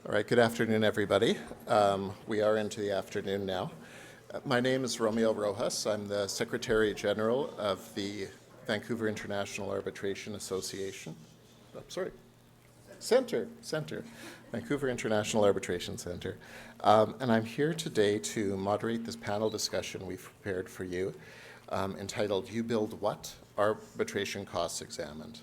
All right, good afternoon, everybody. We are into the afternoon now. My name is Romeo Rojas. I'm the Secretary General of the Vancouver International Arbitration Association. Center. Vancouver International Arbitration Center. And I'm here today to moderate this panel discussion we've prepared for you entitled You Build What? Arbitration Costs Examined.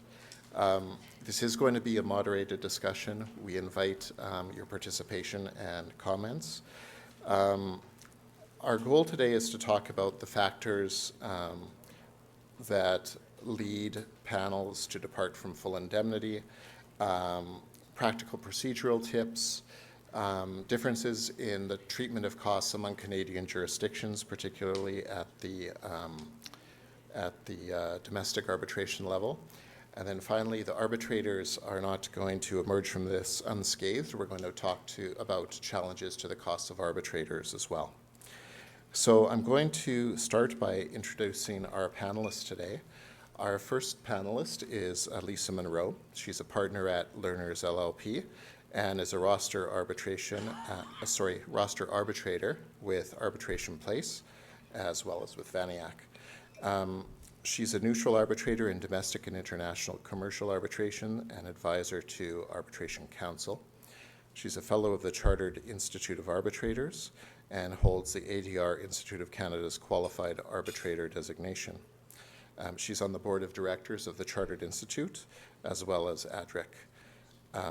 This is going to be a moderated discussion. We invite your participation and comments. Our goal today is to talk about the factors that lead panels to depart from full indemnity, practical procedural tips, differences in the treatment of costs among Canadian jurisdictions, particularly at the domestic arbitration level. And then finally, the arbitrators are not going to emerge from this unscathed. We're going to talk about challenges to the costs of arbitrators as well. So I'm going to start by introducing our panelists today. Our first panelist is Lisa Munro. She's a partner at Learners LLP and is a roster arbitrator with Arbitration Place, as well as with VANIAC. She's a neutral arbitrator in domestic and international commercial arbitration and advisor to Arbitration Council. She's a fellow of the Chartered Institute of Arbitrators and holds the ADR Institute of Canada's Qualified Arbitrator designation. She's on the board of directors of the Chartered Institute, as well as ADRIC.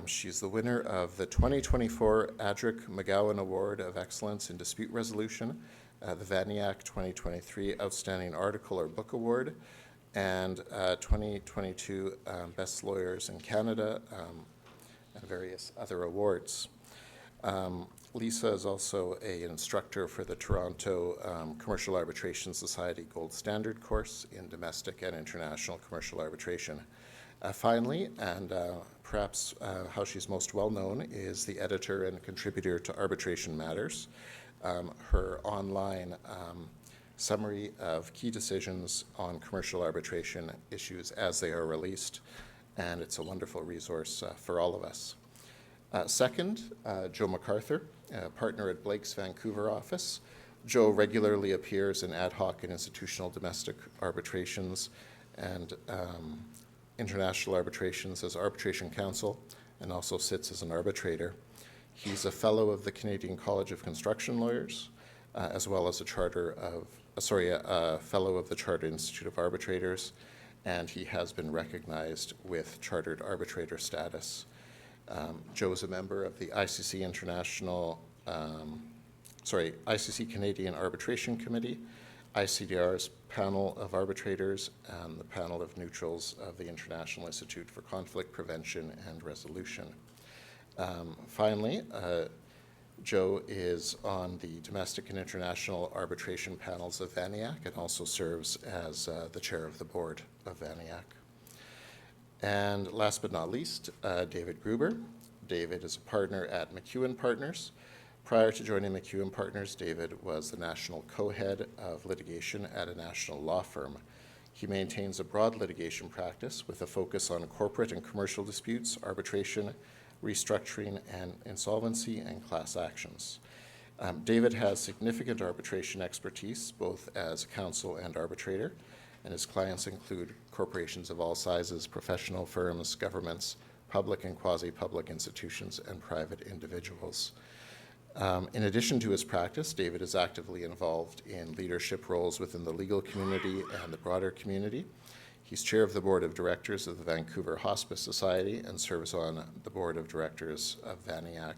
She's the winner of the 2024 ADRIC McGowan Award of Excellence in Dispute Resolution, the VANIAC 2023 Outstanding Article or Book Award, and 2022 Best Lawyers in Canada, and various other awards. Lisa is also an instructor for the Toronto Commercial Arbitration Society Gold Standard course in domestic and international commercial arbitration. Finally, and perhaps how she's most well known, is the editor and contributor to Arbitration Matters, her online summary of key decisions on commercial arbitration issues as they are released, and it's a wonderful resource for all of us. Second, Joe McArthur, partner at Blake's Vancouver office. Joe regularly appears in ad hoc and institutional domestic arbitrations and international arbitrations as Arbitration Counsel, and also sits as an arbitrator. He's a fellow of the Canadian College of Construction Lawyers, as well as a fellow of the Chartered Institute of Arbitrators, and he has been recognized with chartered arbitrator status. Joe is a member of the ICC ICC Canadian Arbitration Committee, ICDR's panel of arbitrators, and the panel of neutrals of the International Institute for Conflict Prevention and Resolution. Finally, Joe is on the domestic and international arbitration panels of VANIAC and also serves as the chair of the board of VANIAC. And last but not least, David Gruber. David is a partner at McEwen Partners. Prior to joining McEwen Partners, David was the national co-head of litigation at a national law firm. He maintains a broad litigation practice with a focus on corporate and commercial disputes, arbitration, restructuring and insolvency, and class actions. David has significant arbitration expertise, both as counsel and arbitrator, and his clients include corporations of all sizes, professional firms, governments, public and quasi-public institutions, and private individuals. In addition to his practice, David is actively involved in leadership roles within the legal community and the broader community. He's chair of the board of directors of the Vancouver Hospice Society and serves on the board of directors of VANIAC,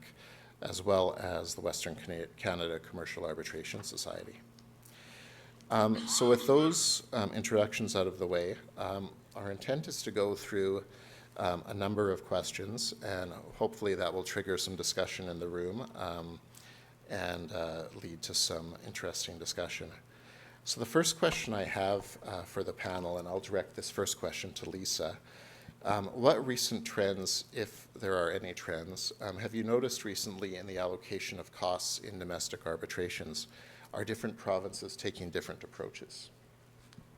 as well as the Western Canada Commercial Arbitration Society. So with those introductions out of the way, our intent is to go through a number of questions, and hopefully that will trigger some discussion in the room and lead to some interesting discussion. So the first question I have for the panel, and I'll direct this first question to Lisa, what recent trends, if there are any trends, have you noticed recently in the allocation of costs in domestic arbitrations? Are different provinces taking different approaches?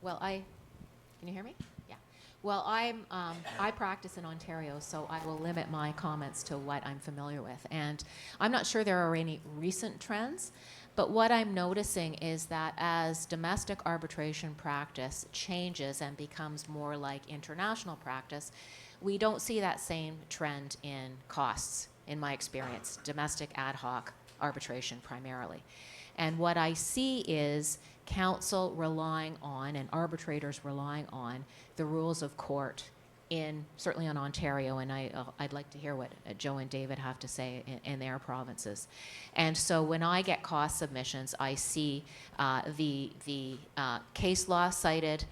Well, can you hear me? Yeah. Well, I practice in Ontario, so I will limit my comments to what I'm familiar with. And I'm not sure there are any recent trends, but what I'm noticing is that as domestic arbitration practice changes and becomes more like international practice, we don't see that same trend in costs, in my experience, domestic ad hoc arbitration primarily. And what I see is counsel relying on and arbitrators relying on the rules of court certainly in Ontario, and I'd like to hear what Joe and David have to say in their provinces. And so when I get cost submissions, I see the case law cited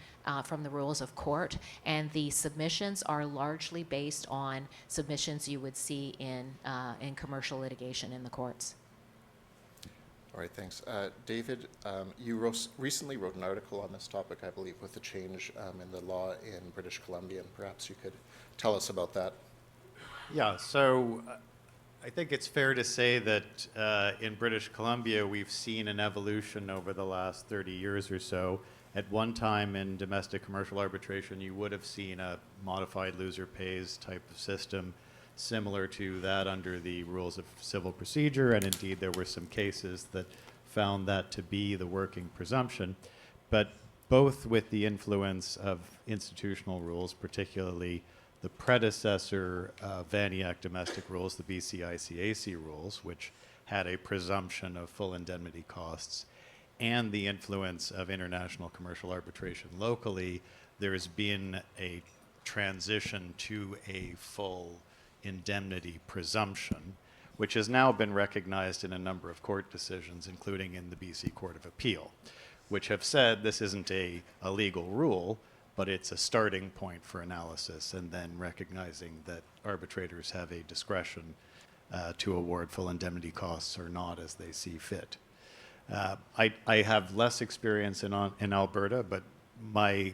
from the rules of court, and the submissions are largely based on submissions you would see in commercial litigation in the courts. All right, thanks. David, you recently wrote an article on this topic, I believe, with the change in the law in British Columbia, and perhaps you could tell us about that. Yeah, so I think it's fair to say that in British Columbia, we've seen an evolution over the last 30 years or so. At one time in domestic commercial arbitration, you would have seen a modified loser pays type of system similar to that under the rules of civil procedure, and indeed there were some cases that found that to be the working presumption. But both with the influence of institutional rules, particularly the predecessor VANIAC domestic rules, the BC-ICAC rules, which had a presumption of full indemnity costs, and the influence of international commercial arbitration locally, there has been a transition to a full indemnity presumption, which has now been recognized in a number of court decisions, including in the BC Court of Appeal, which have said this isn't a legal rule, but it's a starting point for analysis, and then recognizing that arbitrators have a discretion to award full indemnity costs or not as they see fit. I have less experience in Alberta, but my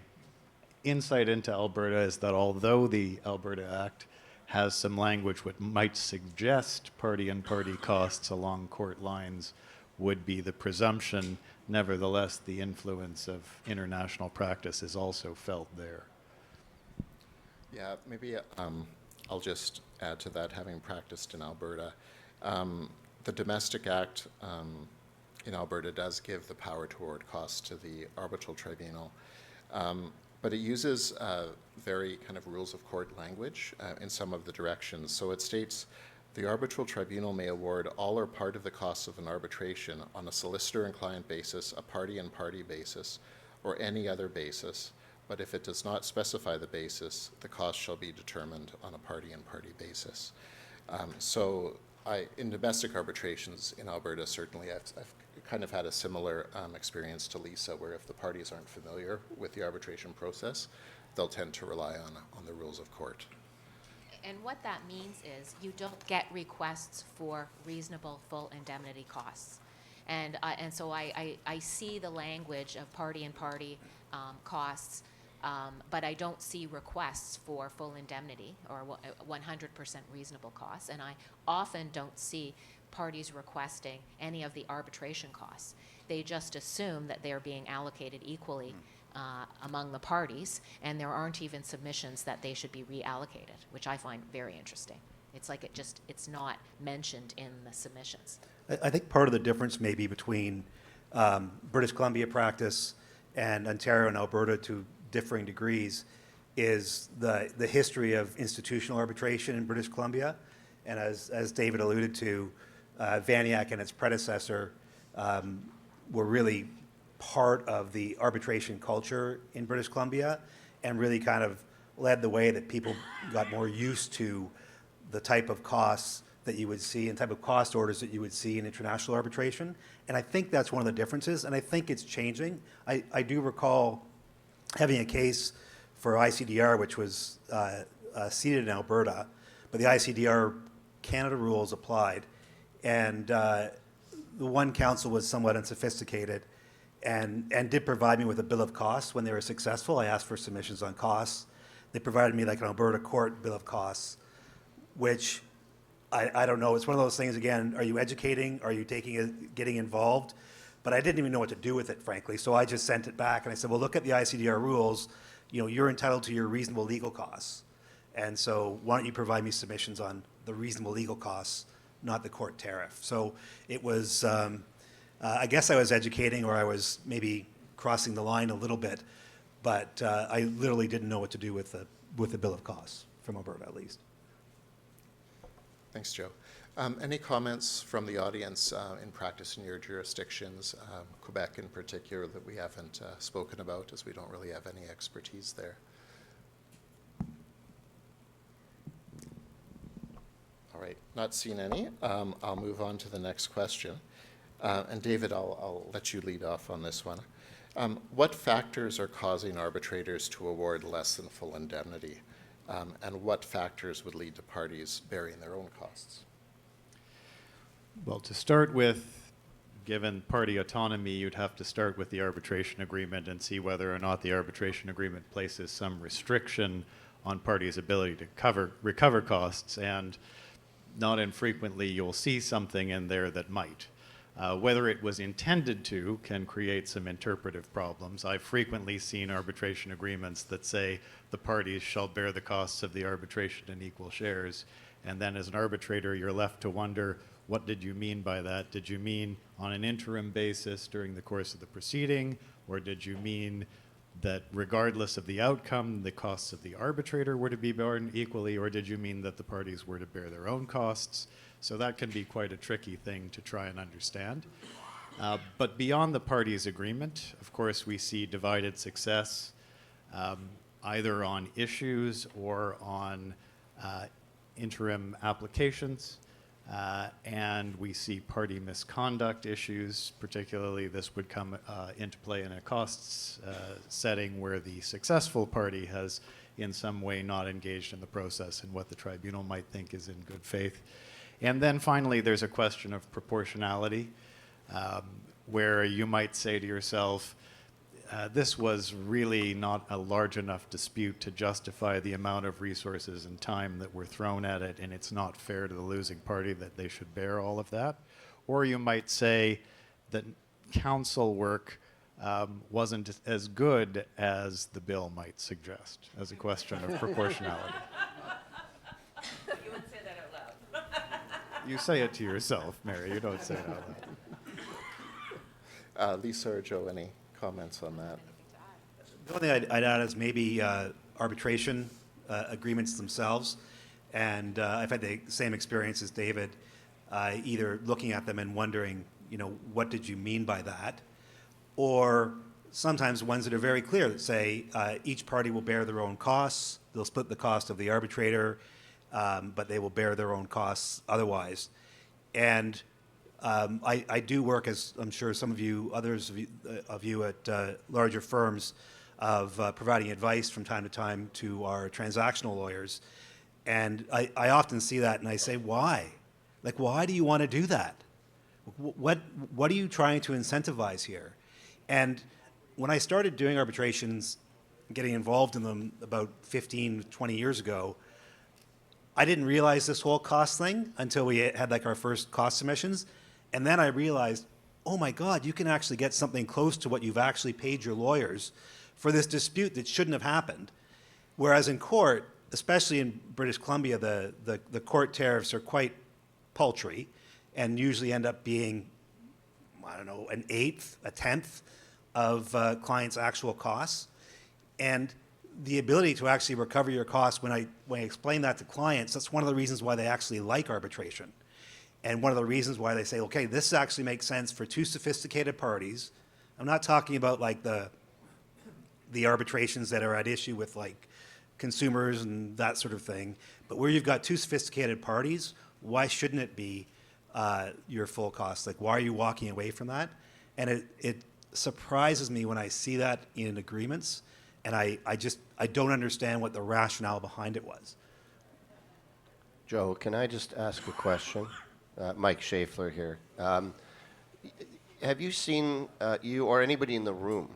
insight into Alberta is that although the Alberta Act has some language which might suggest party-and-party costs along court lines would be the presumption, nevertheless, the influence of international practice is also felt there. Yeah, maybe I'll just add to that, having practiced in Alberta. The Domestic Act in Alberta does give the power to award costs to the arbitral tribunal, but it uses very kind of rules of court language in some of the directions. So it states, the arbitral tribunal may award all or part of the costs of an arbitration on a solicitor and client basis, a party and party basis, or any other basis, but if it does not specify the basis, the cost shall be determined on a party and party basis. In domestic arbitrations in Alberta, certainly I've kind of had a similar experience to Lisa, where if the parties aren't familiar with the arbitration process, they'll tend to rely on the rules of court. And what that means is you don't get requests for reasonable full indemnity costs. And so I see the language of party and party costs, but I don't see requests for full indemnity or 100% reasonable costs. And I often don't see parties requesting any of the arbitration costs. They just assume that they're being allocated equally among the parties, and there aren't even submissions that they should be reallocated, which I find very interesting. It's like it's not mentioned in the submissions. I think part of the difference maybe between British Columbia practice and Ontario and Alberta to differing degrees is the history of institutional arbitration in British Columbia. And as David alluded to, VANIAC and its predecessor were really part of the arbitration culture in British Columbia and really kind of led the way that people got more used to the type of costs that you would see and type of cost orders that you would see in international arbitration. And I think that's one of the differences, and I think it's changing. I do recall having a case for ICDR, which was seated in Alberta, but the ICDR Canada rules applied. And the one counsel was somewhat unsophisticated and did provide me with a bill of costs when they were successful. I asked for submissions on costs. They provided me like an Alberta court bill of costs, which I don't know. It's one of those things, again, are you educating? Are you getting involved? But I didn't even know what to do with it, frankly. So I just sent it back and I said, well, look at the ICDR rules. you're entitled to your reasonable legal costs. And so why don't you provide me submissions on the reasonable legal costs, not the court tariff? So it was, I guess I was educating, or I was maybe crossing the line a little bit, but I literally didn't know what to do with the bill of costs, from Alberta at least. Thanks, Joe. Any comments from the audience in practice in your jurisdictions, Quebec in particular, that we haven't spoken about, as we don't really have any expertise there? All right, not seeing any. I'll move on to the next question. And David, I'll let you lead off on this one. What factors are causing arbitrators to award less than full indemnity? And what factors would lead to parties bearing their own costs? Well, to start with, given party autonomy, you'd have to start with the arbitration agreement and see whether or not the arbitration agreement places some restriction on parties' ability to recover costs, and not infrequently you'll see something in there that might. Whether it was intended to can create some interpretive problems. I've frequently seen arbitration agreements that say the parties shall bear the costs of the arbitration in equal shares, and then as an arbitrator you're left to wonder, what did you mean by that? Did you mean on an interim basis during the course of the proceeding, or did you mean that regardless of the outcome, the costs of the arbitrator were to be borne equally, or did you mean that the parties were to bear their own costs? So that can be quite a tricky thing to try and understand. But beyond the parties' agreement, of course, we see divided success, either on issues or on interim applications. And we see party misconduct issues. Particularly, this would come into play in a costs setting where the successful party has in some way not engaged in the process in what the tribunal might think is in good faith. And then finally, there's a question of proportionality, where you might say to yourself, this was really not a large enough dispute to justify the amount of resources and time that were thrown at it, and it's not fair to the losing party that they should bear all of that. Or you might say that counsel work wasn't as good as the bill might suggest, as a question of proportionality. You would say that out loud. You say it to yourself, Mary. You don't say it out loud. Lisa or Joe, any comments on that? The only thing I'd add is maybe arbitration agreements themselves. And I've had the same experience as David, either looking at them and wondering, what did you mean by that? Or sometimes ones that are very clear that say each party will bear their own costs. They'll split the cost of the arbitrator, but they will bear their own costs otherwise. And I do work, as I'm sure some of you, others of you at larger firms, of providing advice from time to time to our transactional lawyers. And I often see that and I say, why? Like, why do you want to do that? What are you trying to incentivize here? And when I started doing arbitrations, getting involved in them about 15, 20 years ago, I didn't realize this whole cost thing until we had like our first cost submissions. And then I realized, oh my God, you can actually get something close to what you've actually paid your lawyers for this dispute that shouldn't have happened. Whereas in court, especially in British Columbia, the court tariffs are quite paltry and usually end up being, I don't know, an eighth, a tenth of clients' actual costs. And the ability to actually recover your costs, when I explain that to clients, that's one of the reasons why they actually like arbitration. And one of the reasons why they say, okay, this actually makes sense for two sophisticated parties. I'm not talking about like the arbitrations that are at issue with like consumers and that sort of thing, but where you've got two sophisticated parties, why shouldn't it be your full cost? Like, why are you walking away from that? And it surprises me when I see that in agreements, and I don't understand what the rationale behind it was. Joe, can I just ask a question? Mike Schaeffler here. Have you seen, you or anybody in the room,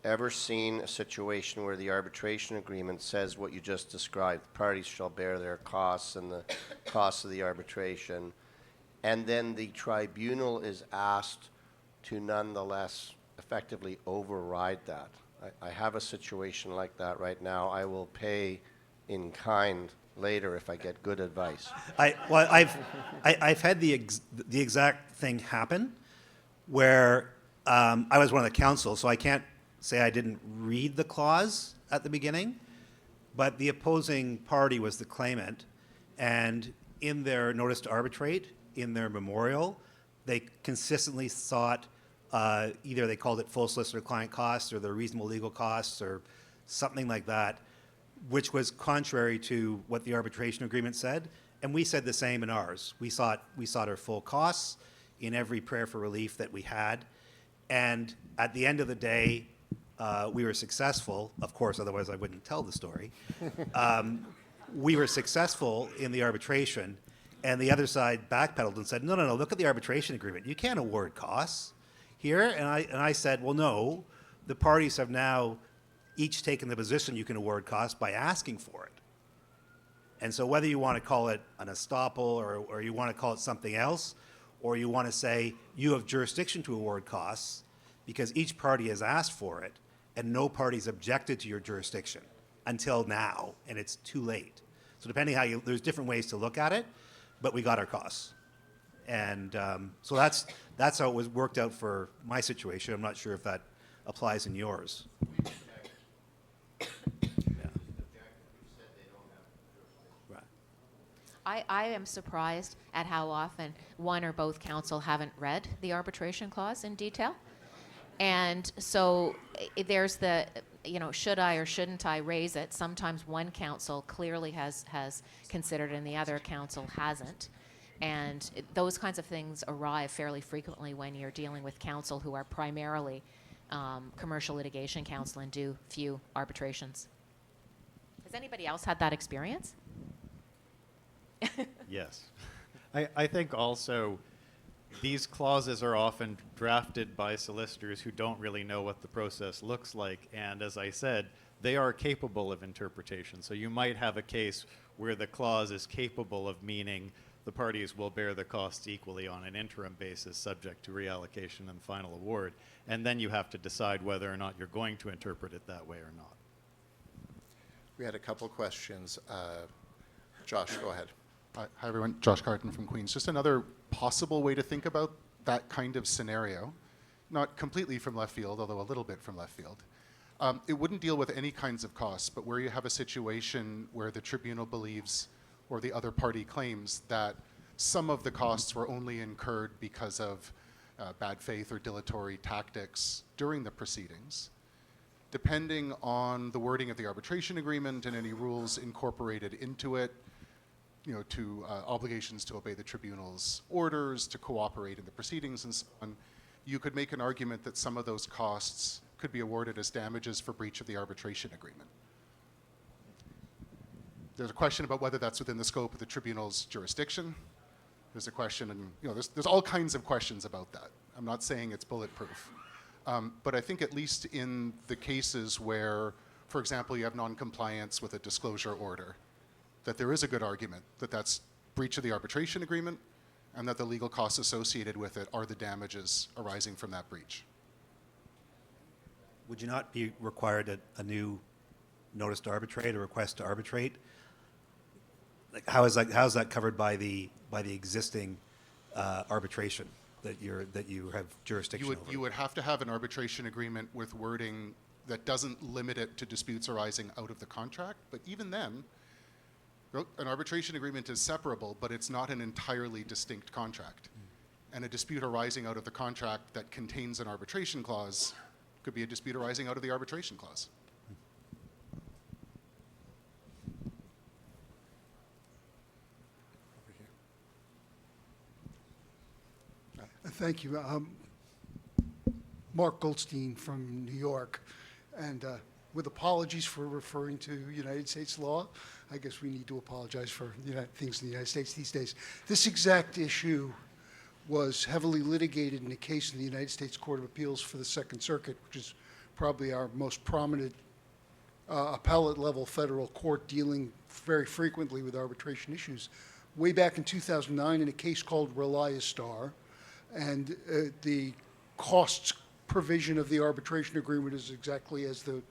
ever seen a situation where the arbitration agreement says what you just described, parties shall bear their costs and the costs of the arbitration, and then the tribunal is asked to nonetheless effectively override that I have a situation like that right now. I will pay in kind later if I get good advice. I've had the exact thing happen where I was one of the counsel, so I can't say I didn't read the clause at the beginning, but the opposing party was the claimant, and in their notice to arbitrate, in their memorial, they consistently sought either they called it full solicitor client costs or the reasonable legal costs or something like that, which was contrary to what the arbitration agreement said. And we said the same in ours. We sought our full costs in every prayer for relief that we had. And at the end of the day, we were successful. Of course, otherwise I wouldn't tell the story. We were successful in the arbitration, and the other side backpedaled and said, no, look at the arbitration agreement. You can't award costs here. And I said, well, no, the parties have now each taken the position you can award costs by asking for it. And so whether you want to call it an estoppel or you want to call it something else, or you want to say you have jurisdiction to award costs because each party has asked for it and no party's objected to your jurisdiction until now, and it's too late. So depending how there's different ways to look at it, but we got our costs. And so that's how it was worked out for my situation. I'm not sure if that applies in yours. I am surprised at how often one or both counsel haven't read the arbitration clause in detail. And so there's the, should I or shouldn't I raise it? Sometimes one counsel clearly has considered and the other counsel hasn't. And those kinds of things arrive fairly frequently when you're dealing with counsel who are primarily commercial litigation counsel and do few arbitrations. Has anybody else had that experience? Yes. I think also these clauses are often drafted by solicitors who don't really know what the process looks like. And as I said, they are capable of interpretation. So you might have a case where the clause is capable of meaning the parties will bear the costs equally on an interim basis subject to reallocation and final award. And then you have to decide whether or not you're going to interpret it that way or not. We had a couple questions. Josh, go ahead. Hi, everyone. Josh Carton from Queens. Just another possible way to think about that kind of scenario, not completely from left field, although a little bit from left field. It wouldn't deal with any kinds of costs, but where you have a situation where the tribunal believes or the other party claims that some of the costs were only incurred because of bad faith or dilatory tactics during the proceedings, depending on the wording of the arbitration agreement and any rules incorporated into it, to obligations to obey the tribunal's orders, to cooperate in the proceedings and so on, you could make an argument that some of those costs could be awarded as damages for breach of the arbitration agreement. There's a question about whether that's within the scope of the tribunal's jurisdiction. There's a question, and there's all kinds of questions about that. I'm not saying it's bulletproof. But I think at least in the cases where, for example, you have non-compliance with a disclosure order, that there is a good argument that that's breach of the arbitration agreement and that the legal costs associated with it are the damages arising from that breach. Would you not be required a new notice to arbitrate or request to arbitrate? Like how is that covered by the existing arbitration that you have jurisdiction over? You would have to have an arbitration agreement with wording that doesn't limit it to disputes arising out of the contract, but even then, an arbitration agreement is separable, but it's not an entirely distinct contract. And a dispute arising out of the contract that contains an arbitration clause could be a dispute arising out of the arbitration clause. Thank you. Mark Goldstein from New York. And with apologies for referring to United States law, I guess we need to apologize for things in the United States these days. This exact issue was heavily litigated in a case in the United States Court of Appeals for the Second Circuit, which is probably our most prominent appellate level federal court dealing very frequently with arbitration issues. Way back in 2009 in a case called Reliastar, and the costs provision of the arbitration agreement is exactly as the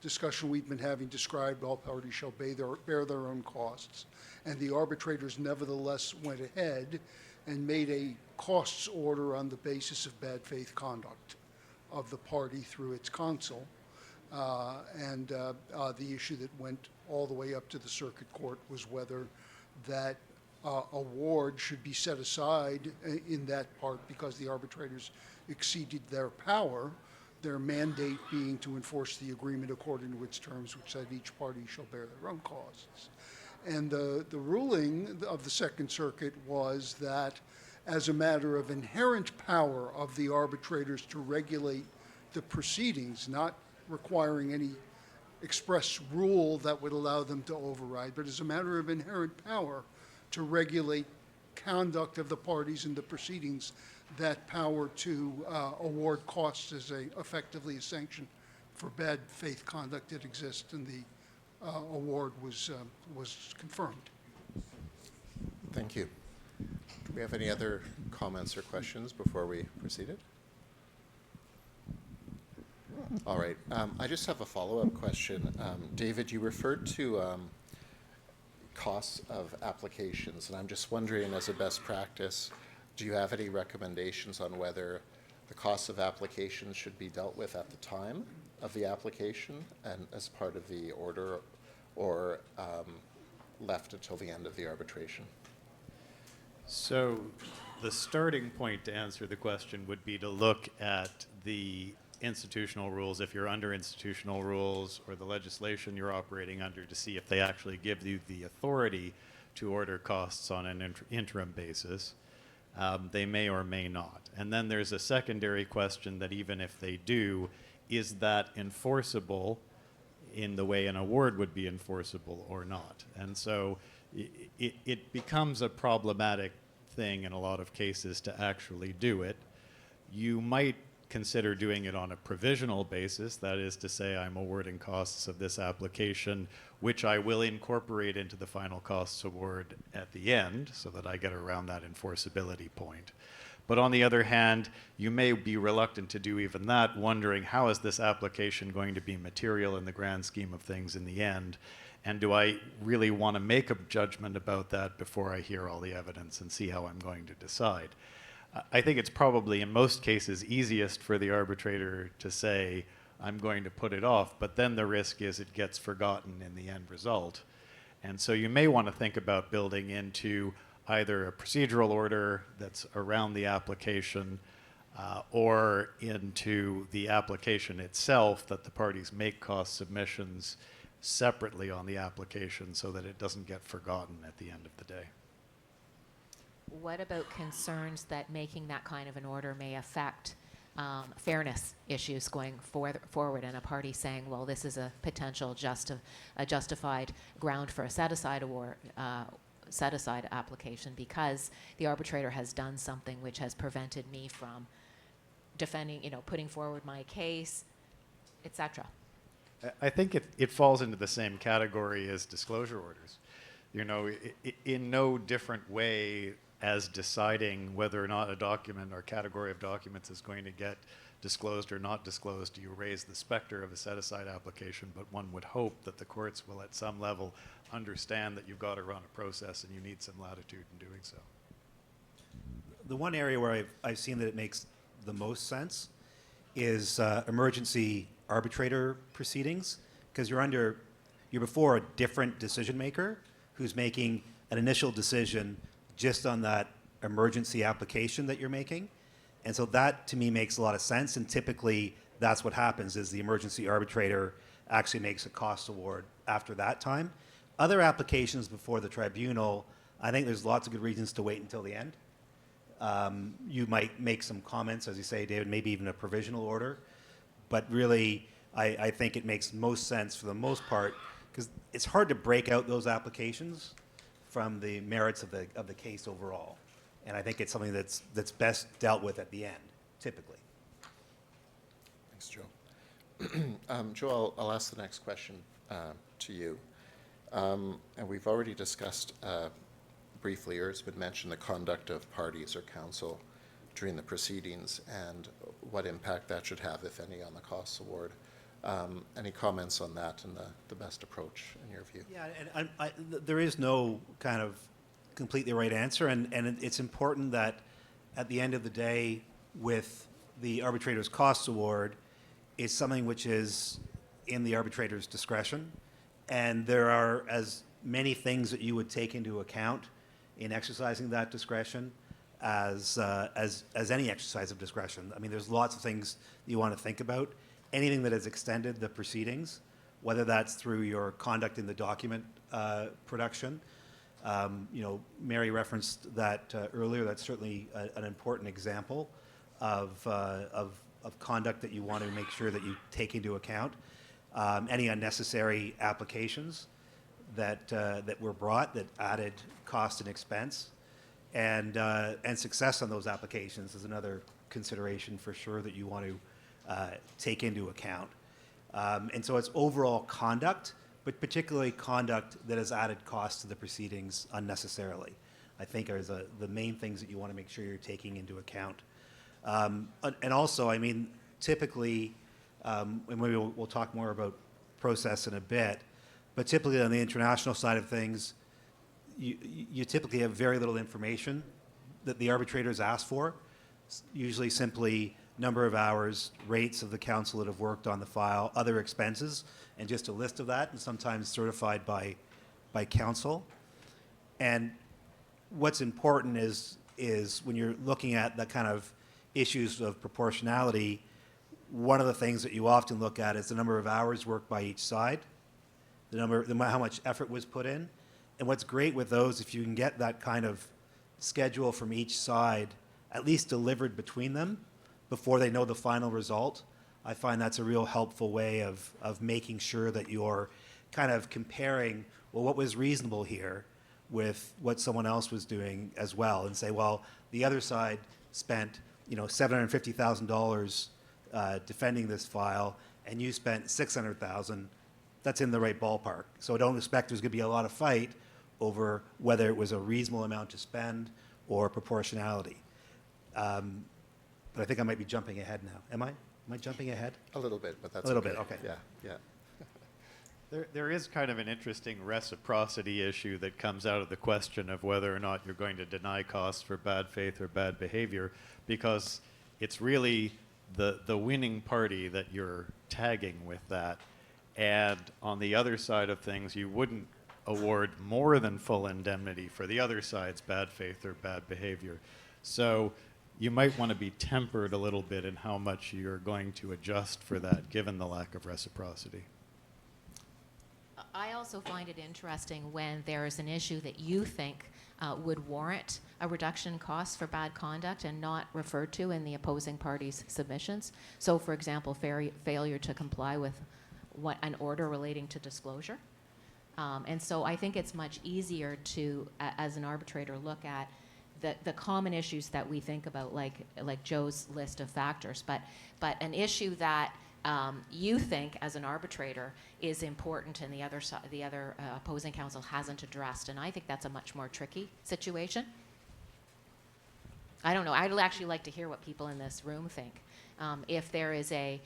discussion we've been having described. All parties shall bear their own costs. And the arbitrators nevertheless went ahead and made a costs order on the basis of bad faith conduct of the party through its counsel. The issue that went all the way up to the circuit court was whether that award should be set aside in that part because the arbitrators exceeded their power, their mandate being to enforce the agreement according to its terms, which said each party shall bear their own costs. And the ruling of the Second Circuit was that as a matter of inherent power of the arbitrators to regulate the proceedings, not requiring any express rule that would allow them to override, but as a matter of inherent power to regulate conduct of the parties in the proceedings, that power to award costs is effectively a sanction for bad faith conduct that exists, and the award was confirmed. Thank you. Do we have any other comments or questions before we proceeded? All right. I just have a follow-up question. David, you referred to costs of applications, and I'm just wondering, as a best practice, do you have any recommendations on whether the costs of applications should be dealt with at the time of the application and as part of the order, or left until the end of the arbitration? So the starting point to answer the question would be to look at the institutional rules, if you're under institutional rules, or the legislation you're operating under, to see if they actually give you the authority to order costs on an interim basis. They may or may not. And then there's a secondary question that even if they do, is that enforceable in the way an award would be enforceable or not? And so it becomes a problematic thing in a lot of cases to actually do it. You might consider doing it on a provisional basis, that is to say, I'm awarding costs of this application, which I will incorporate into the final costs award at the end, so that I get around that enforceability point. But on the other hand, you may be reluctant to do even that, wondering how is this application going to be material in the grand scheme of things in the end, and do I really want to make a judgment about that before I hear all the evidence and see how I'm going to decide? I think it's probably in most cases easiest for the arbitrator to say, I'm going to put it off, but then the risk is it gets forgotten in the end result. And so you may want to think about building into either a procedural order that's around the application or into the application itself, that the parties make cost submissions separately on the application so that it doesn't get forgotten at the end of the day. What about concerns that making that kind of an order may affect fairness issues going forward, and a party saying, well, this is a potential justified ground for a set-aside award, set-aside application because the arbitrator has done something which has prevented me from defending, putting forward my case, etc. I think it falls into the same category as disclosure orders. In no different way as deciding whether or not a document or category of documents is going to get disclosed or not disclosed, do you raise the specter of a set-aside application, but one would hope that the courts will at some level understand that you've got to run a process and you need some latitude in doing so. The one area where I've seen that it makes the most sense is emergency arbitrator proceedings, because you're before a different decision maker who's making an initial decision just on that emergency application that you're making. And so that, to me, makes a lot of sense. And typically, that's what happens, is the emergency arbitrator actually makes a cost award after that time. Other applications before the tribunal, I think there's lots of good reasons to wait until the end. You might make some comments, as you say, David, maybe even a provisional order. But really, I think it makes most sense for the most part, because it's hard to break out those applications from the merits of the case overall. And I think it's something that's best dealt with at the end, typically. Thanks, Joe. Joe, I'll ask the next question to you. And we've already discussed briefly, or it's been mentioned, the conduct of parties or counsel during the proceedings and what impact that should have, if any, on the costs award. Any comments on that and the best approach in your view? Yeah, and there is no kind of completely right answer, and it's important that at the end of the day, with the arbitrator's costs award, is something which is in the arbitrator's discretion, and there are as many things that you would take into account in exercising that discretion as any exercise of discretion. I mean, there's lots of things you want to think about. Anything that has extended the proceedings, whether that's through your conduct in the document production. Mary referenced that earlier. That's certainly an important example of conduct that you want to make sure that you take into account. Any unnecessary applications that were brought that added cost and expense, and success on those applications is another consideration for sure that you want to take into account. And so it's overall conduct, but particularly conduct that has added cost to the proceedings unnecessarily, I think are the main things that you want to make sure you're taking into account. And also, I mean, typically, and maybe we'll talk more about process in a bit, but typically on the international side of things, you typically have very little information that the arbitrators ask for, usually simply number of hours, rates of the counsel that have worked on the file, other expenses, and just a list of that, and sometimes certified by counsel. And what's important is when you're looking at the kind of issues of proportionality, one of the things that you often look at is the number of hours worked by each side, how much effort was put in. And what's great with those, if you can get that kind of schedule from each side, at least delivered between them before they know the final result, I find that's a real helpful way of making sure that you're kind of comparing, well, what was reasonable here with what someone else was doing as well, and say, well, the other side spent $750,000 defending this file, and you spent $600,000. That's in the right ballpark. So I don't expect there's going to be a lot of fight over whether it was a reasonable amount to spend or proportionality. But I think I might be jumping ahead now. Am I? Am I jumping ahead? A little bit, but that's A little bit, okay. Yeah. There is kind of an interesting reciprocity issue that comes out of the question of whether or not you're going to deny costs for bad faith or bad behavior, because it's really the winning party that you're tagging with that. And on the other side of things, you wouldn't award more than full indemnity for the other side's bad faith or bad behavior. So you might want to be tempered a little bit in how much you're going to adjust for that, given the lack of reciprocity. I also find it interesting when there is an issue that you think would warrant a reduction in costs for bad conduct and not referred to in the opposing party's submissions. So, for example, failure to comply with an order relating to disclosure. And so I think it's much easier to, as an arbitrator, look at the common issues that we think about, like Joe's list of factors, but an issue that you think as an arbitrator is important and the other opposing counsel hasn't addressed, and I think that's a much more tricky situation. I don't know. I'd actually like to hear what people in this room think. If there is an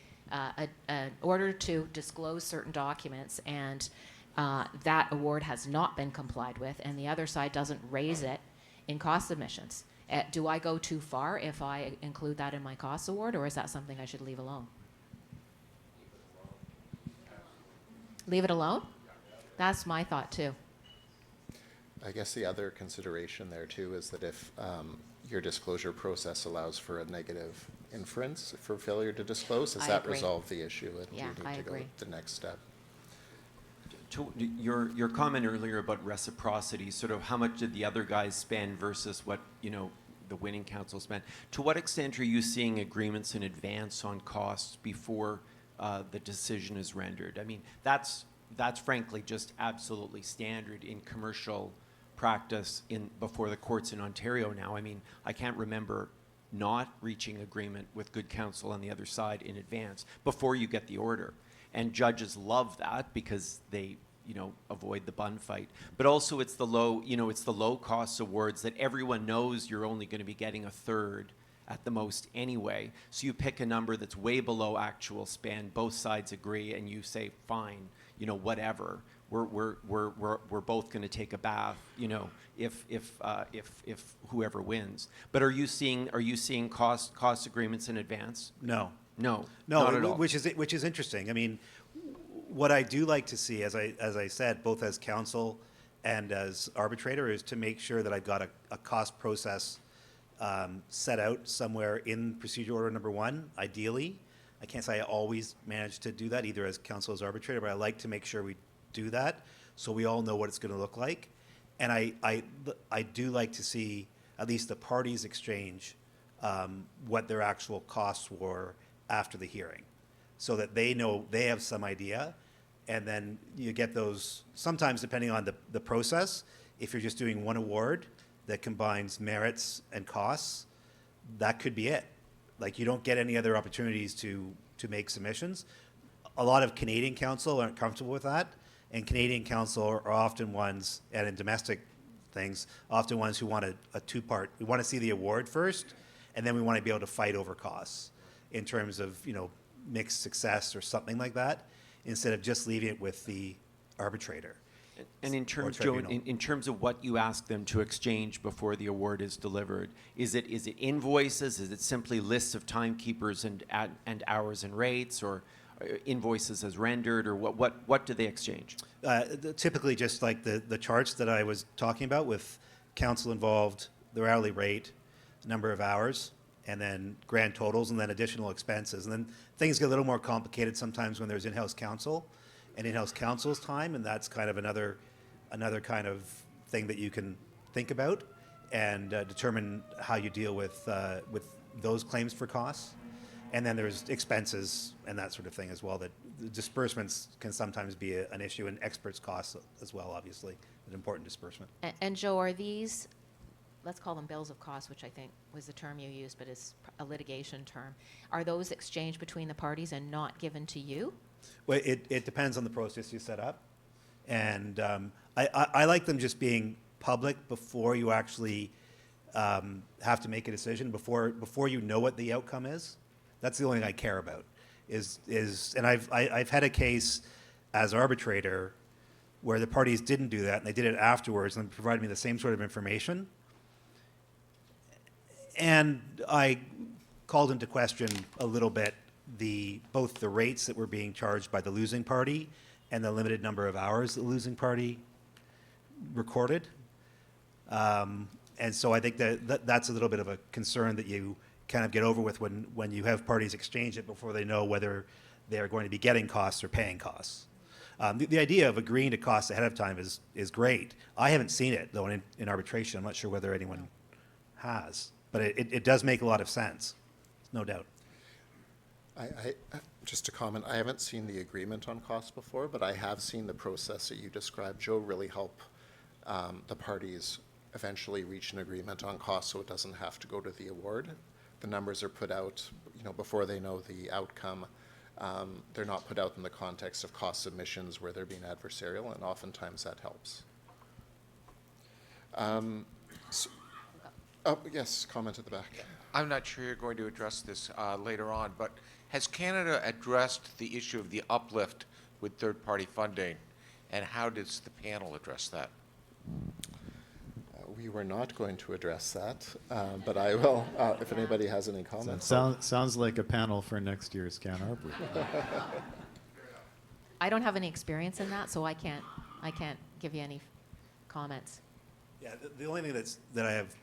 order to disclose certain documents and that award has not been complied with and the other side doesn't raise it in cost submissions, do I go too far if I include that in my cost award, or is that something I should leave alone? Leave it alone? That's my thought too. I guess the other consideration there too is that if your disclosure process allows for a negative inference for failure to disclose, does I that agree. resolve the issue and Yeah, you need I to agree. go the next step? To your comment earlier about reciprocity, sort of how much did the other guys spend versus what the winning counsel spent? To what extent are you seeing agreements in advance on costs before the decision is rendered? I mean, that's frankly just absolutely standard in commercial practice before the courts in Ontario now. I mean, I can't remember not reaching agreement with good counsel on the other side in advance before you get the order. And judges love that because they, avoid the bun fight. But also it's the low cost awards that everyone knows you're only going to be getting a third, at the most anyway. So you pick a number that's way below actual spend, both sides agree, and you say, fine, you know, whatever. We're both going to take a bath, you know, if whoever wins. But are you seeing cost agreements in advance? No. No, No, not at all. which is interesting. I mean, what I do like to see, as I said, both as counsel and as arbitrator, is to make sure that I've got a cost process set out somewhere in procedure order number 1, ideally. I can't say I always manage to do that, either as counsel or as arbitrator, but I like to make sure we do that so we all know what it's going to look like. And I do like to see at least the parties exchange what their actual costs were after the hearing, so that they know, they have some idea. And then you get those, sometimes depending on the process, if you're just doing one award that combines merits and costs, that could be it. Like, you don't get any other opportunities to make submissions. A lot of Canadian counsel aren't comfortable with that, and Canadian counsel are often ones, and in domestic things, often ones who want a two-part. We want to see the award first, and then we want to be able to fight over costs in terms of, you know, mixed success or something like that, instead of just leaving it with the arbitrator. And in terms, or Joe, tribunal. in terms of what you ask them to exchange before the award is delivered, is it invoices? Is it simply lists of timekeepers and hours and rates, or invoices as rendered, or what do they exchange? Typically just like the charts that I was talking about, with counsel involved, their hourly rate, number of hours, and then grand totals, and then additional expenses. And then things get a little more complicated sometimes when there's in-house counsel and in-house counsel's time, and that's kind of another kind of thing that you can think about and determine how you deal with those claims for costs. And then there's expenses and that sort of thing as well, that the disbursements can sometimes be an issue, and experts' costs as well, obviously, an important disbursement. And Joe, are these, let's call them bills of cost, which I think was the term you used, but is a litigation term. Are those exchanged between the parties and not given to you? Well, it depends on the process you set up. And I like them just being public before you actually have to make a decision, before you know what the outcome is. That's the only thing I care about. And I've had a case as arbitrator where the parties didn't do that, and they did it afterwards and provided me the same sort of information. And I called into question a little bit both the rates that were being charged by the losing party and the limited number of hours the losing party recorded. And so I think that's a little bit of a concern that you kind of get over with when you have parties exchange it before they know whether they are going to be getting costs or paying costs. The idea of agreeing to costs ahead of time is great. I haven't seen it, though, in arbitration. I'm not sure whether anyone has. But it does make a lot of sense, no doubt. I just to comment, I haven't seen the agreement on costs before, but I have seen the process that you described, Joe, really help the parties eventually reach an agreement on costs, so it doesn't have to go to the award. The numbers are put out, you know, before they know the outcome. They're not put out in the context of cost submissions where they're being adversarial, and oftentimes that helps. Yes, comment at the back. I'm not sure you're going to address this later on, but has Canada addressed the issue of the uplift with third-party funding, and how does the panel address that? We were not going to address that, but I will, if anybody has any comments. Sounds like a panel for next year's CanArbWeek. I don't have any experience in that, so I can't give you any comments. Yeah, the only thing that I have,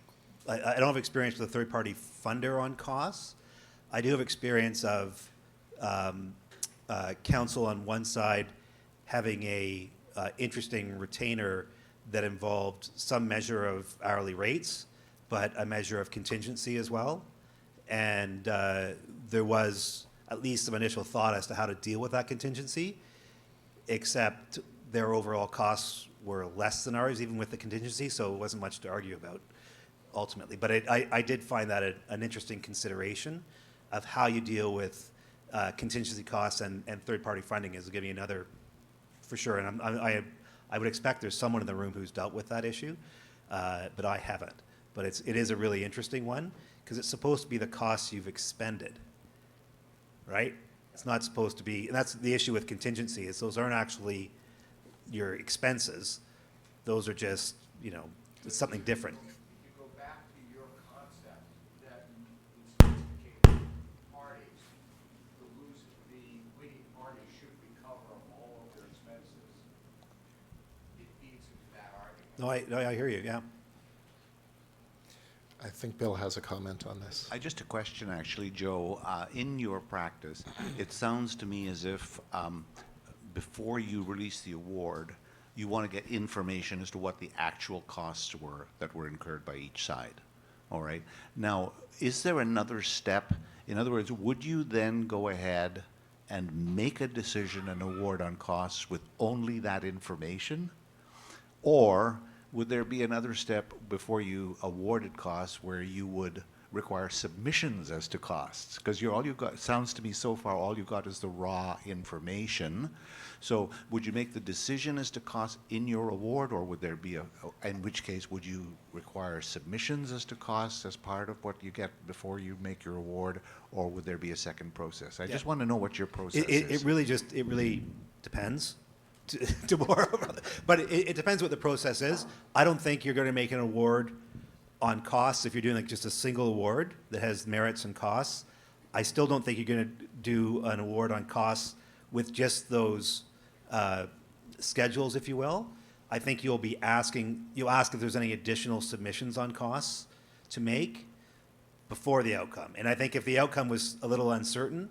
I don't have experience with a third-party funder on costs. I do have experience of counsel on one side having a interesting retainer that involved some measure of hourly rates, but a measure of contingency as well. And there was at least some initial thought as to how to deal with that contingency, except their overall costs were less than ours, even with the contingency, so it wasn't much to argue about ultimately. But I did find that an interesting consideration of how you deal with contingency costs and third-party funding is giving another, for sure. And I would expect there's someone in the room who's dealt with that issue, but I haven't. But it is a really interesting one, because it's supposed to be the costs you've expended, right? It's not supposed to be, and that's the issue with contingency, is those aren't actually your expenses. Those are just, it's something different. If you go back to your concept that in sophisticated parties, the winning party should recover all of their expenses, it feeds into that argument. No, I hear you, yeah. I think Bill has a comment on this. Just a question, actually, Joe. In your practice, it sounds to me as if before you release the award, you want to get information as to what the actual costs were that were incurred by each side. All right. Now, is there another step? In other words, would you then go ahead and make a decision, an award on costs with only that information? Or would there be another step before you awarded costs where you would require submissions as to costs? Because all you've got, sounds to me so far, all you've got is the raw information. So would you make the decision as to costs in your award, or would there be in which case would you require submissions as to costs as part of what you get before you make your award, or would there be a second process? I just want to know what your process is. It really depends. Tomorrow, but it depends what the process is. I don't think you're going to make an award on costs if you're doing like just a single award that has merits and costs. I still don't think you're going to do an award on costs with just those schedules, if you will. I think you'll ask if there's any additional submissions on costs to make before the outcome. And I think if the outcome was a little uncertain,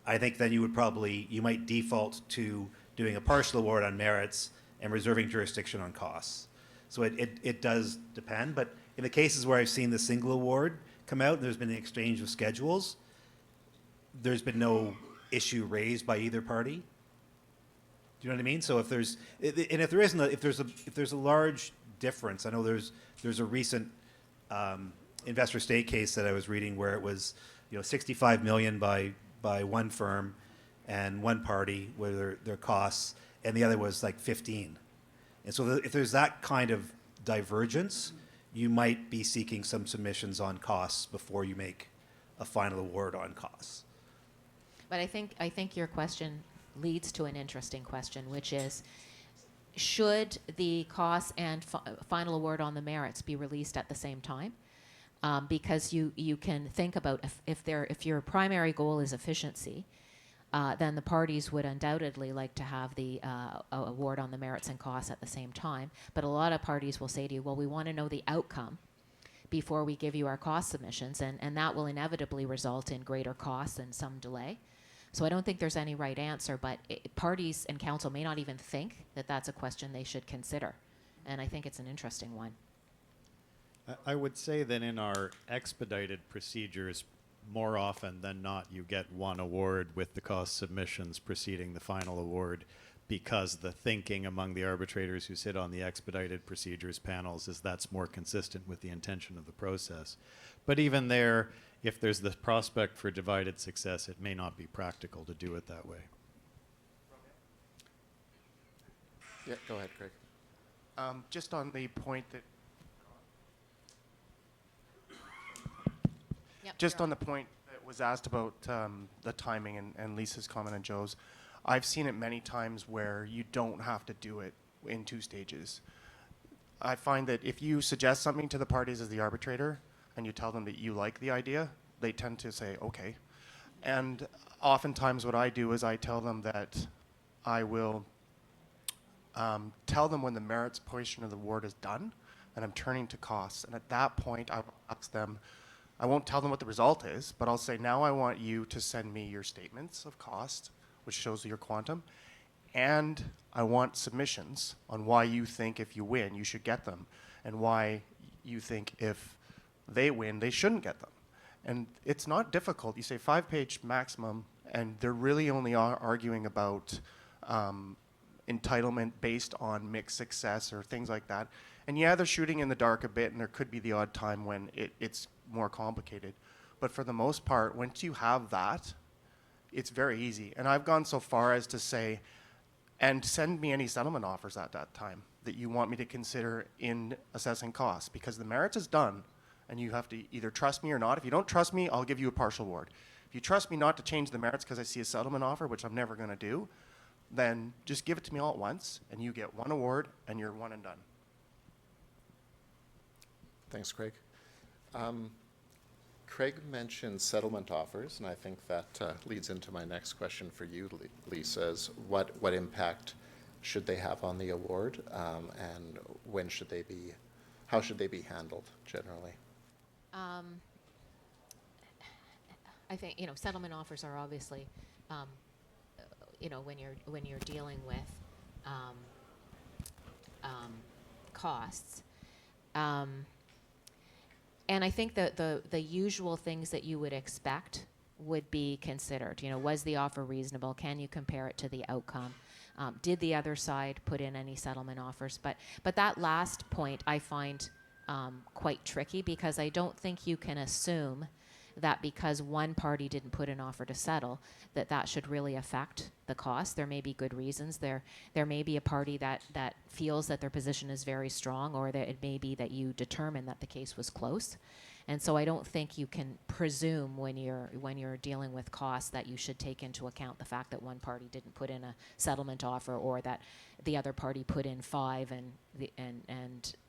I think then you might default to doing a partial award on merits and reserving jurisdiction on costs. So it does depend, but in the cases where I've seen the single award come out and there's been an exchange of schedules, there's been no issue raised by either party. Do you know what I mean? So if there's a large difference, I know there's a recent investor state case that I was reading where it was 65 million by one firm and one party where their costs, and the other was like 15. And so if there's that kind of divergence, you might be seeking some submissions on costs before you make a final award on costs. But I think your question leads to an interesting question, which is, should the costs and final award on the merits be released at the same time? Because you can think about if your primary goal is efficiency, then the parties would undoubtedly like to have the award on the merits and costs at the same time. But a lot of parties will say to you, well, we want to know the outcome before we give you our cost submissions, and that will inevitably result in greater costs and some delay. So I don't think there's any right answer, but parties and counsel may not even think that that's a question they should consider. And I think it's an interesting one. I would say that in our expedited procedures, more often than not, you get one award with the cost submissions preceding the final award, because the thinking among the arbitrators who sit on the expedited procedures panels is that's more consistent with the intention of the process. But even there, if there's the prospect for divided success, it may not be practical to do it that way. Yeah, go ahead, Craig. Just on the point that on the point that was asked about the timing and Lisa's comment and Joe's, I've seen it many times where you don't have to do it in 2 stages. I find that if you suggest something to the parties as the arbitrator and you tell them that you like the idea, they tend to say, okay. And oftentimes what I do is I tell them that I will tell them when the merits portion of the award is done and I'm turning to costs. And at that point, I will ask them, I won't tell them what the result is, but I'll say, now I want you to send me your statements of cost, which shows your quantum, and I want submissions on why you think if you win, you should get them, and why you think if they win, they shouldn't get them. And it's not difficult. You say 5-page maximum, and they're really only arguing about entitlement based on mixed success or things like that. And yeah, they're shooting in the dark a bit, and there could be the odd time when it's more complicated. But for the most part, once you have that, it's very easy. And I've gone so far as to say, and send me any settlement offers at that time that you want me to consider in assessing costs, because the merits is done, and you have to either trust me or not. If you don't trust me, I'll give you a partial award. If you trust me not to change the merits because I see a settlement offer, which I'm never going to do, then just give it to me all at once, and you get one award, and you're one and done. Thanks, Craig. Craig mentioned settlement offers, and I think that leads into my next question for you, Lisa, is what impact should they have on the award, and when should they be, how should they be handled generally? I think, settlement offers are obviously, when you're dealing with costs. And I think that the usual things that you would expect would be considered. Was the offer reasonable? Can you compare it to the outcome? Did the other side put in any settlement offers? But that last point I find quite tricky, because I don't think you can assume that because one party didn't put an offer to settle, that should really affect the cost. There may be good reasons. There may be a party that feels that their position is very strong, or that it may be that you determine that the case was close. And so I don't think you can presume when you're dealing with costs that you should take into account the fact that one party didn't put in a settlement offer, or that the other party put in 5 and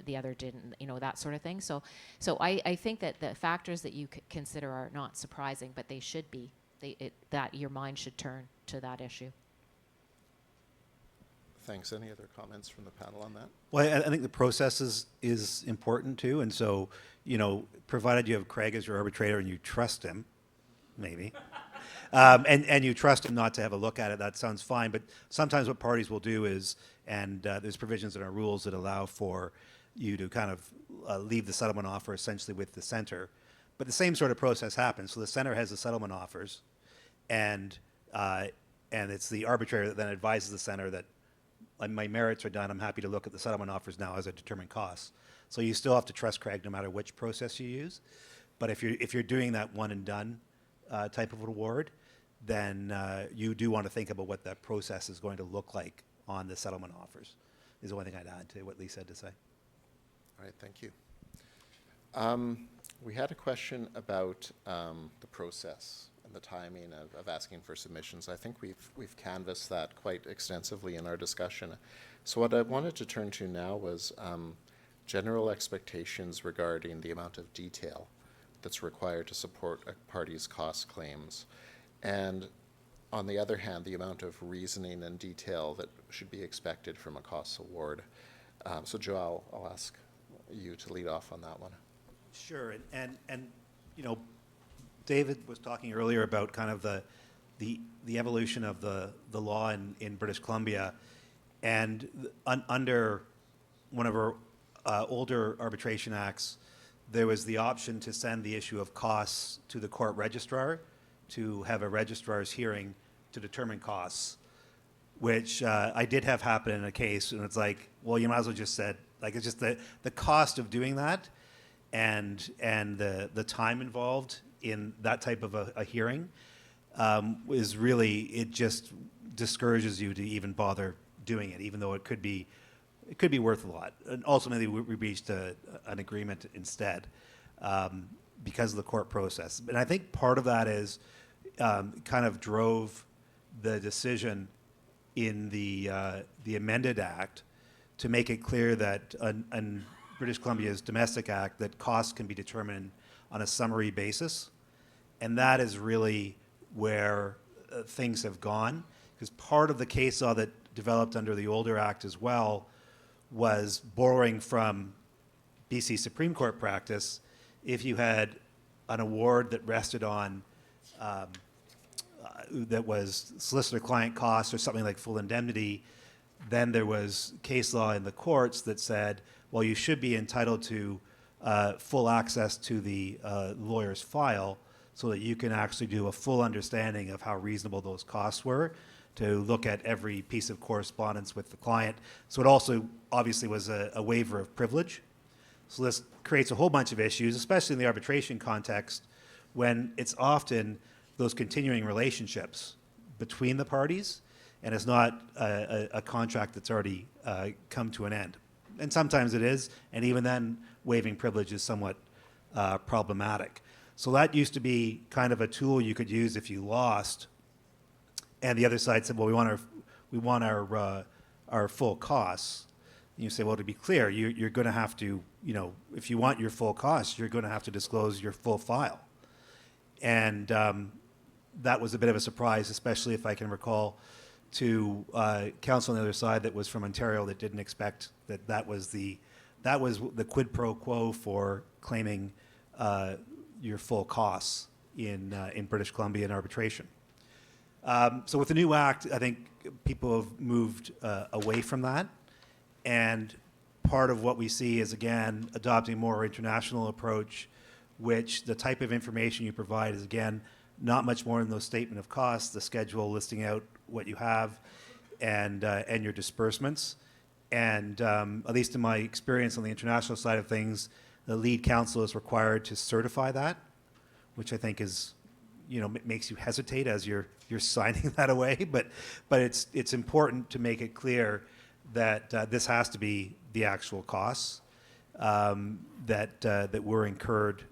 the other didn't, that sort of thing. So I think that the factors that you consider are not surprising, but they should be, that your mind should turn to that issue. Thanks. Any other comments from the panel on that? Well, I think the process is important too, and so, provided you have Craig as your arbitrator and you trust him, maybe, and you trust him not to have a look at it, that sounds fine. But sometimes what parties will do is, and there's provisions in our rules that allow for you to kind of leave the settlement offer essentially with the center. But the same sort of process happens. So the center has the settlement offers, and it's the arbitrator that then advises the center that, my merits are done, I'm happy to look at the settlement offers now as I determine costs. So you still have to trust Craig no matter which process you use. But if you're doing that one and done type of award, then you do want to think about what that process is going to look like on the settlement offers, is the only thing I'd add to what Lisa had to say. All right, thank you. We had a question about the process and the timing of asking for submissions. I think we've canvassed that quite extensively in our discussion. So what I wanted to turn to now was general expectations regarding the amount of detail that's required to support a party's cost claims, and on the other hand, the amount of reasoning and detail that should be expected from a costs award. So Joe, I'll ask you to lead off on that one. Sure, and David was talking earlier about kind of the evolution of the law in British Columbia, and under one of our older arbitration acts, there was the option to send the issue of costs to the court registrar to have a registrar's hearing to determine costs, which I did have happen in a case, and it's like, well, you might as well just said, it's just the cost of doing that and the time involved in that type of a hearing is really, it just discourages you to even bother doing it, even though it could be worth a lot. And ultimately, we reached an agreement instead because of the court process. And I think part of that is kind of drove the decision in the amended act to make it clear that in British Columbia's domestic act that costs can be determined on a summary basis. And that is really where things have gone, because part of the case law that developed under the older act as well was borrowing from BC Supreme Court practice. If you had an award that rested on that was solicitor-client costs or something like full indemnity, then there was case law in the courts that said, well, you should be entitled to full access to the lawyer's file so that you can actually do a full understanding of how reasonable those costs were, to look at every piece of correspondence with the client. So it also obviously was a waiver of privilege. So this creates a whole bunch of issues, especially in the arbitration context, when it's often those continuing relationships between the parties, and it's not a contract that's already come to an end. And sometimes it is, and even then, waiving privilege is somewhat problematic. So that used to be kind of a tool you could use if you lost, and the other side said, well, we want our full costs. And you say, well, to be clear, you're going to have to, if you want your full costs, you're going to have to disclose your full file. And that was a bit of a surprise, especially if I can recall, to counsel on the other side that was from Ontario that didn't expect that was the quid pro quo for claiming your full costs in British Columbia in arbitration. So with the new act, I think people have moved away from that. And part of what we see is, again, adopting a more international approach, which the type of information you provide is, again, not much more than those statement of costs, the schedule listing out what you have, and your disbursements. And at least in my experience on the international side of things, the lead counsel is required to certify that, which I think is, makes you hesitate as you're signing that away. But it's important to make it clear that this has to be the actual costs that were incurred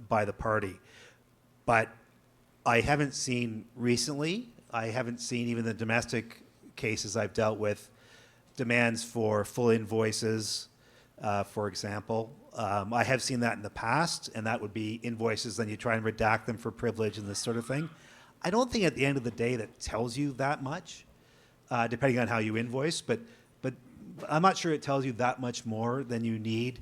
by the party. But I haven't seen recently, I haven't seen even the domestic cases I've dealt with, demands for full invoices, for example. I have seen that in the past, and that would be invoices, then you try and redact them for privilege and this sort of thing. I don't think at the end of the day that tells you that much, depending on how you invoice, but I'm not sure it tells you that much more than you need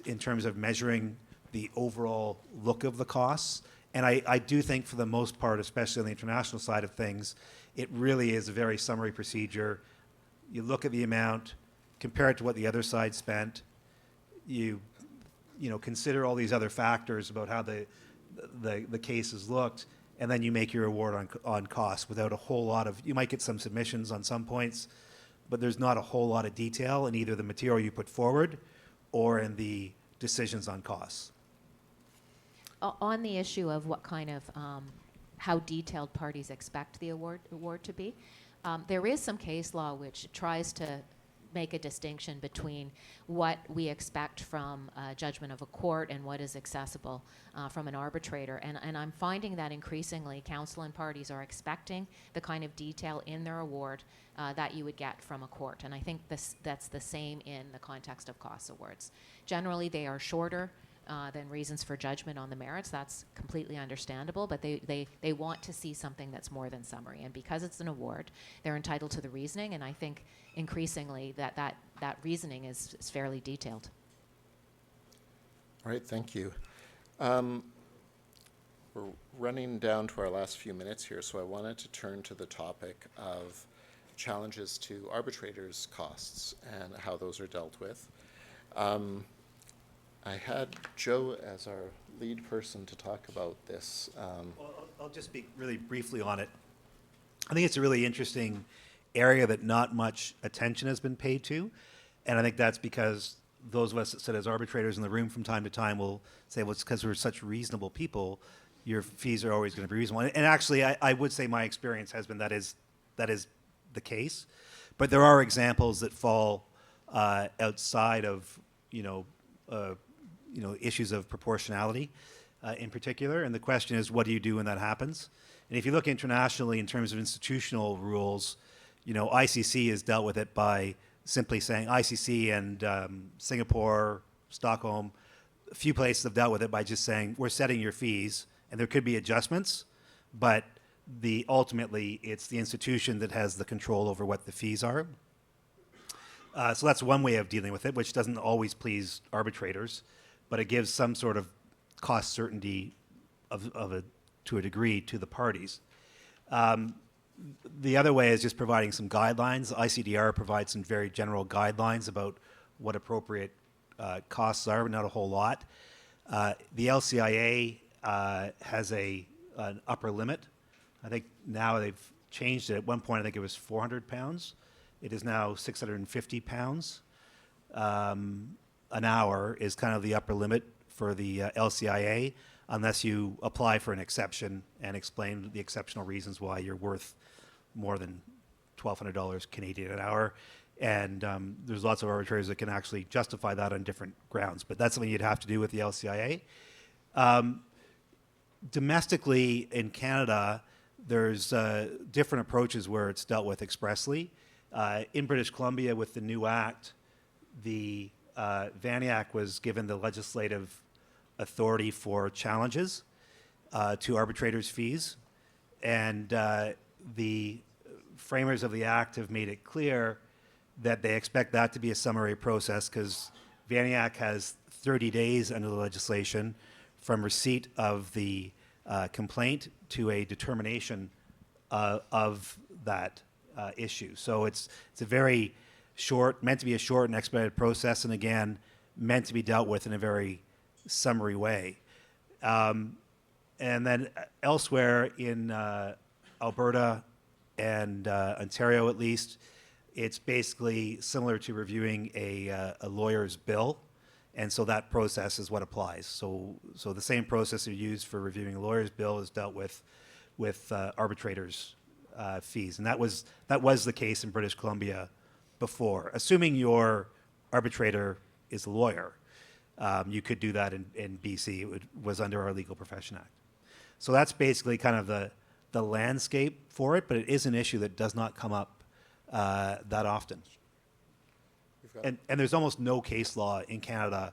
in terms of measuring the overall look of the costs. And I do think for the most part, especially on the international side of things, it really is a very summary procedure. You look at the amount, compare it to what the other side spent, you consider all these other factors about how the cases looked, and then you make your award on costs without a whole lot of, you might get some submissions on some points, but there's not a whole lot of detail in either the material you put forward or in the decisions on costs. On the issue of what kind of, how detailed parties expect the award to be, there is some case law which tries to make a distinction between what we expect from a judgment of a court and what is accessible from an arbitrator. And I'm finding that increasingly counsel and parties are expecting the kind of detail in their award that you would get from a court. And I think that's the same in the context of costs awards. Generally, they are shorter than reasons for judgment on the merits. That's completely understandable, but they want to see something that's more than summary. And because it's an award, they're entitled to the reasoning, and I think increasingly that reasoning is fairly detailed. All right, thank you. We're running down to our last few minutes here, so I wanted to turn to the topic of challenges to arbitrators' costs and how those are dealt with. I had Joe as our lead person to talk about this. Well, I'll just speak really briefly on it. I think it's a really interesting area that not much attention has been paid to, and I think that's because those of us that sit as arbitrators in the room from time to time will say, well, it's because we're such reasonable people, your fees are always going to be reasonable. And actually, I would say my experience has been that is the case, but there are examples that fall outside of issues of proportionality in particular. And the question is, what do you do when that happens? And if you look internationally in terms of institutional rules, ICC has dealt with it by simply saying, ICC and Singapore, Stockholm, a few places have dealt with it by just saying, we're setting your fees, and there could be adjustments, but ultimately it's the institution that has the control over what the fees are. So that's one way of dealing with it, which doesn't always please arbitrators, but it gives some sort of cost certainty to a degree to the parties. The other way is just providing some guidelines. ICDR provides some very general guidelines about what appropriate costs are, but not a whole lot. The LCIA has an upper limit. I think now they've changed it. At one point, I think it was £400. It is now £650. An hour is kind of the upper limit for the LCIA, unless you apply for an exception and explain the exceptional reasons why you're worth more than $1,200 Canadian an hour. And there's lots of arbitrators that can actually justify that on different grounds, but that's something you'd have to do with the LCIA. Domestically in Canada, there's different approaches where it's dealt with expressly. In British Columbia, with the new act, the VANIAC was given the legislative authority for challenges to arbitrators' fees, and the framers of the act have made it clear that they expect that to be a summary process because VANIAC has 30 days under the legislation from receipt of the complaint to a determination of that issue. So it's a very short, meant to be a short and expedited process, and again, meant to be dealt with in a very summary way. And then elsewhere in Alberta and Ontario, at least, it's basically similar to reviewing a lawyer's bill, and so that process is what applies. So the same process you use for reviewing a lawyer's bill is dealt with arbitrators' fees, and that was the case in British Columbia before. Assuming your arbitrator is a lawyer, you could do that in BC. It was under our Legal Profession Act. So that's basically kind of the landscape for it, but it is an issue that does not come up that often. And there's almost no case law in Canada.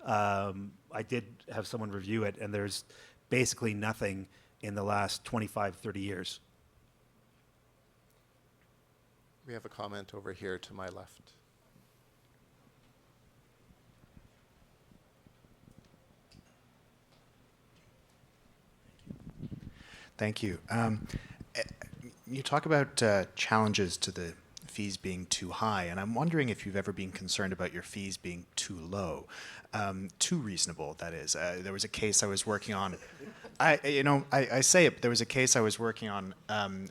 I did have someone review it, and there's basically nothing in the last 25, 30 years. We have a comment over here to my left. Thank you. You talk about challenges to the fees being too high, and I'm wondering if you've ever been concerned about your fees being too low, too reasonable, that is. There was a case I was working on. I say it, but there was a case I was working on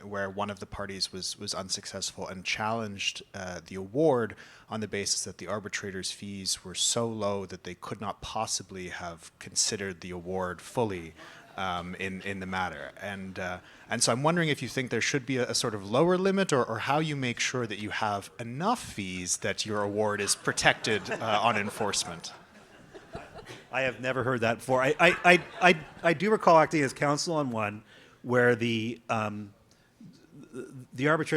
where one of the parties was unsuccessful and challenged the award on the basis that the arbitrator's fees were so low that they could not possibly have considered the award fully in the matter. And so I'm wondering if you think there should be a sort of lower limit, or how you make sure that you have enough fees that your award is protected on enforcement. I have never heard that before. I do recall acting as counsel on one where the arbitrator,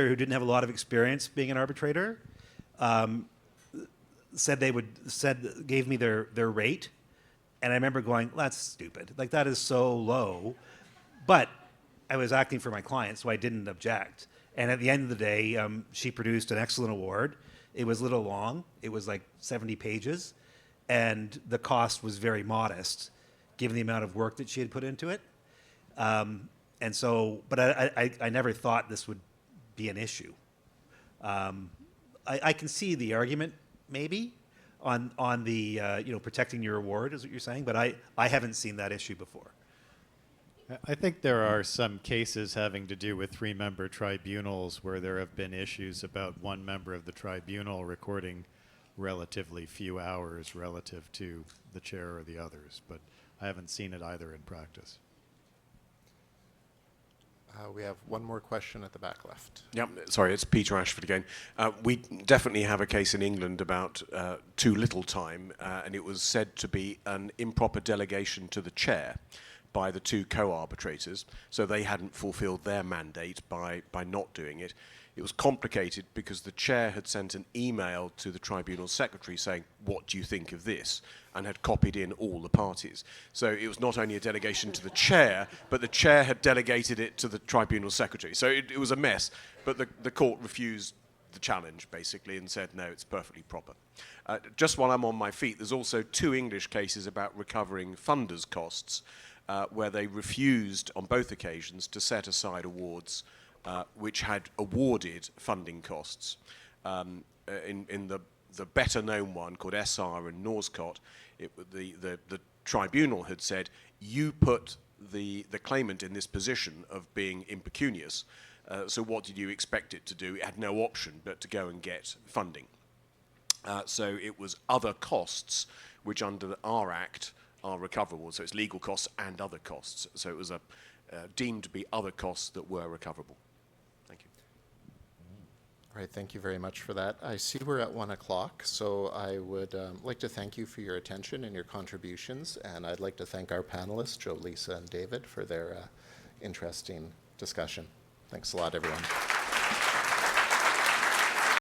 who didn't have a lot of experience being an arbitrator, gave me their rate, and I remember going, "That's stupid. Like, that is so low," but I was acting for my client, so I didn't object. And at the end of the day, she produced an excellent award. It was a little long. It was like 70 pages. And the cost was very modest, given the amount of work that she had put into it. And so, but I never thought this would be an issue. I can see the argument, maybe, on the protecting your award, is what you're saying, but I haven't seen that issue before. I think there are some cases having to do with three-member tribunals where there have been issues about one member of the tribunal recording relatively few hours relative to the chair or the others, but I haven't seen it either in practice. We have one more question at the back left. Yep, sorry, it's Peter Ashford again. We definitely have a case in England about too little time, and it was said to be an improper delegation to the chair by the two co-arbitrators, so they hadn't fulfilled their mandate by not doing it. It was complicated because the chair had sent an email to the tribunal secretary saying, "What do you think of this?" and had copied in all the parties. So it was not only a delegation to the chair, but the chair had delegated it to the tribunal secretary. So it was a mess, but the court refused the challenge, basically, and said, no, it's perfectly proper. Just while I'm on my feet, there's also two English cases about recovering funders' costs, where they refused on both occasions to set aside awards which had awarded funding costs. In the better-known one called SR and Norscott, the tribunal had said, you put the claimant in this position of being impecunious, so what did you expect it to do? It had no option but to go and get funding. So it was other costs which under our Act are recoverable, so it's legal costs and other costs. So it was deemed to be other costs that were recoverable. Thank you. All right, thank you very much for that. I see we're at 1 o'clock, so I would like to thank you for your attention and your contributions, and I'd like to thank our panelists, Joe, Lisa, and David, for their interesting discussion. Thanks a lot, everyone.